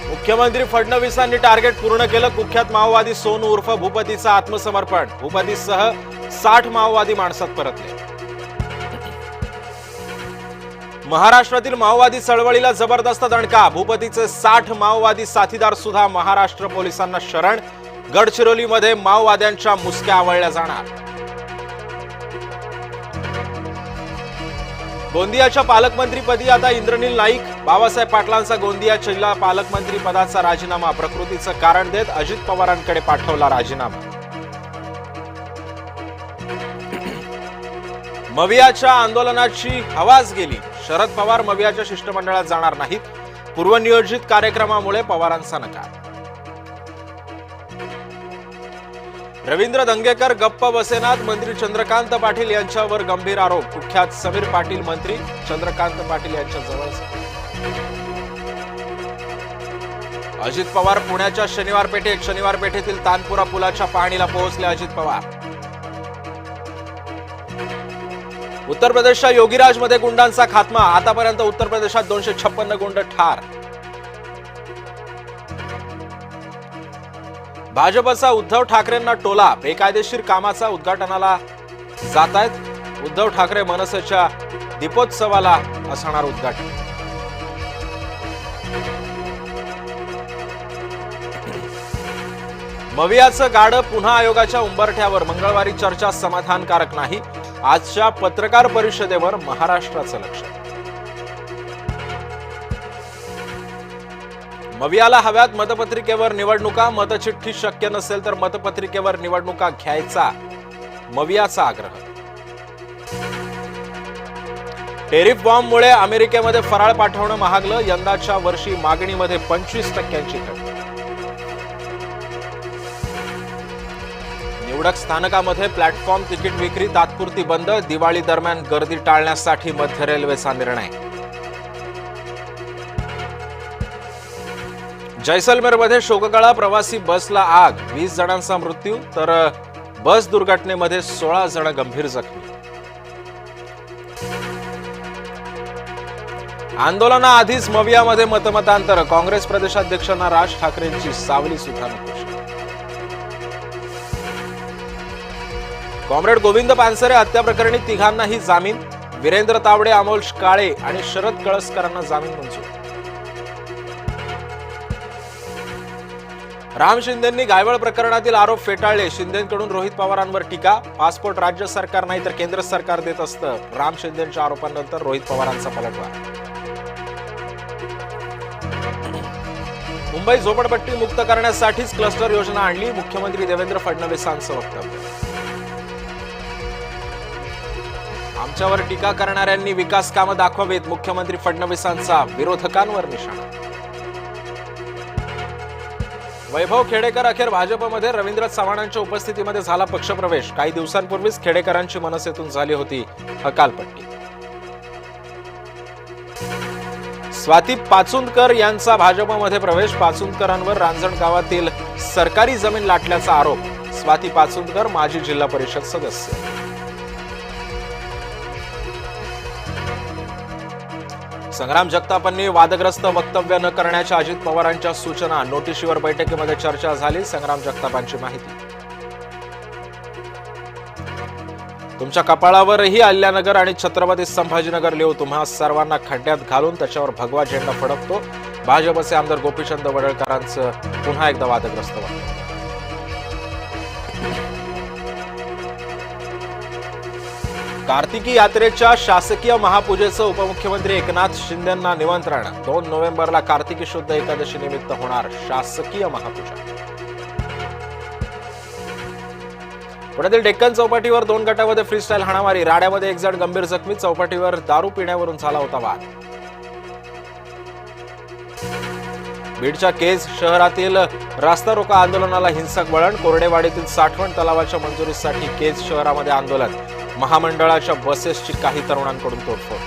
मुख्यमंत्री फडणवीसांनी टार्गेट पूर्ण केलं. कुख्यात माओवादी सोनू उर्फ भूपतीचं आत्मसमर्पण. भूपतीसह 60 माओवादी माणसात परतले. महाराष्ट्रातील माओवादी चळवळीला जबरदस्त दणका. भूपतीचे 60 माओवादी साथीदार सुद्धा महाराष्ट्र पोलिसांना शरण. गडचिरोलीमध्ये माओवाद्यांच्या मुसक्या आवळल्या जाणार. गोंदियाच्या पालकमंत्रीपदी आता इंद्रनील नाईक. बाबासाहेब पाटलांचा गोंदिया जिल्हा पालकमंत्री पदाचा राजीनामा. प्रकृतीचं कारण देत अजित पवारांकडे पाठवला राजीनामा. मवियाच्या आंदोलनाची हवाच गेली. शरद पवार मवियाच्या शिष्टमंडळात जाणार नाहीत. पूर्वनियोजित कार्यक्रमामुळे पवारांचा नकार. रवींद्र धंगेकर गप्प बसेनात. मंत्री चंद्रकांत पाटील यांच्यावर गंभीर आरोप. कुख्यात समीर पाटील मंत्री चंद्रकांत पाटील यांच्या जवळचे. अजित पवार पुण्याच्या शनिवार पेठेतील तानपुरा पुलाच्या पाहणीला पोहोचले. अजित पवार. उत्तर प्रदेशच्या योगीराजमध्ये गुंडांचा खात्मा. आतापर्यंत उत्तर प्रदेशात 256 गुंड ठार. भाजपचा उद्धव ठाकरेंना टोला. बेकायदेशीर कामाचा उद्घाटनाला जातायत. उद्धव ठाकरे मनसेच्या दीपोत्सवाला असणार उद्घाटन. मवियाचं गाडं पुन्हा आयोगाच्या उंबरठ्यावर. मंगळवारी चर्चा समाधानकारक नाही. आजच्या पत्रकार परिषदेवर महाराष्ट्राचं लक्ष. मवियाला हव्यात मतपत्रिकेवर निवडणुका. मतचिठ्ठी शक्य नसेल तर मतपत्रिकेवर निवडणुका घ्यायचा मवियाचा आग्रह. टेरिफ बॉम्बमुळे अमेरिकेमध्ये फराळ पाठवणं महागलं. यंदाच्या वर्षी मागणीमध्ये 25% घट. निवडक स्थानकामध्ये प्लॅटफॉर्म तिकीट विक्री तात्पुरती बंद. दिवाळी दरम्यान गर्दी टाळण्यासाठी मध्य रेल्वेचा निर्णय. जैसलमेरमध्ये शोककळा. प्रवासी बसला आग. 20 जणांचा मृत्यू तर बस दुर्घटनेमध्ये 16 जण गंभीर जखमी. आंदोलनाआधीच मवियामध्ये मतमतांतर. काँग्रेस प्रदेशाध्यक्षांना राज ठाकरेंची सावली सुद्धा नकोशी. कॉम्रेड गोविंद पानसरे हत्या प्रकरणी तिघांनाही जामीन. वीरेंद्र तावडे, अमोल काळे आणि शरद कळसकरांना जामीन मंजूर. राम शिंदेंनी गायवळ प्रकरणातील आरोप फेटाळले. शिंदेंकडून रोहित पवारांवर टीका. पासपोर्ट राज्य सरकार नाही तर केंद्र सरकार देत असतं. राम शिंदेंच्या आरोपांनंतर रोहित पवारांचा पलटवार. मुंबई झोपडपट्टी मुक्त करण्यासाठीच क्लस्टर योजना आणली. मुख्यमंत्री देवेंद्र फडणवीसांचं वक्तव्य. आमच्यावर टीका करणाऱ्यांनी विकास कामं दाखवावीत. मुख्यमंत्री फडणवीसांचा विरोधकांवर निशाणा. वैभव खेडेकर अखेर भाजपमध्ये. रवींद्र चव्हाणांच्या उपस्थितीमध्ये झाला पक्षप्रवेश. काही दिवसांपूर्वीच खेडेकरांची मनसेतून झाली होती हकालपट्टी. स्वाती पाचुंदकर यांचा भाजपमध्ये प्रवेश. पाचुंदकरांवर रांजणगावातील सरकारी जमीन लाटल्याचा आरोप. स्वाती पाचुंदकर माजी जिल्हा परिषद सदस्य. संग्राम जगतापांनी वादग्रस्त वक्तव्य न करण्याच्या अजित पवारांच्या सूचना. नोटिशीवर बैठकीमध्ये चर्चा झाली. संग्राम जगतापांची माहिती. तुमच्या कपाळावरही अहिल्यानगर आणि छत्रपती संभाजीनगर लिहू. तुम्हा सर्वांना खड्ड्यात घालून त्याच्यावर भगवा झेंडा फडकतो. भाजपचे आमदार गोपीचंद वडळकरांचं पुन्हा एकदा वादग्रस्त वक्तव्य. कार्तिकी यात्रेच्या शासकीय महापूजेचं उपमुख्यमंत्री एकनाथ शिंदेंना निमंत्रण. 2 नोव्हेंबरला कार्तिकी शुद्ध एकादशी निमित्त होणार शासकीय महापूजा. पुण्यातील डेक्कन चौपाटीवर 2 गटामध्ये फ्रीस्टाईल हाणामारी. राड्यामध्ये 1 जण गंभीर जखमी. चौपाटीवर दारू पिण्यावरून झाला होता वाद. बीडच्या केज शहरातील रास्ता रोका आंदोलनाला हिंसक वळण. कोरडेवाडीतील साठवण तलावाच्या मंजुरीसाठी केज शहरामध्ये आंदोलन. महामंडळाच्या बसेसची काही तरुणांकडून तोडफोड.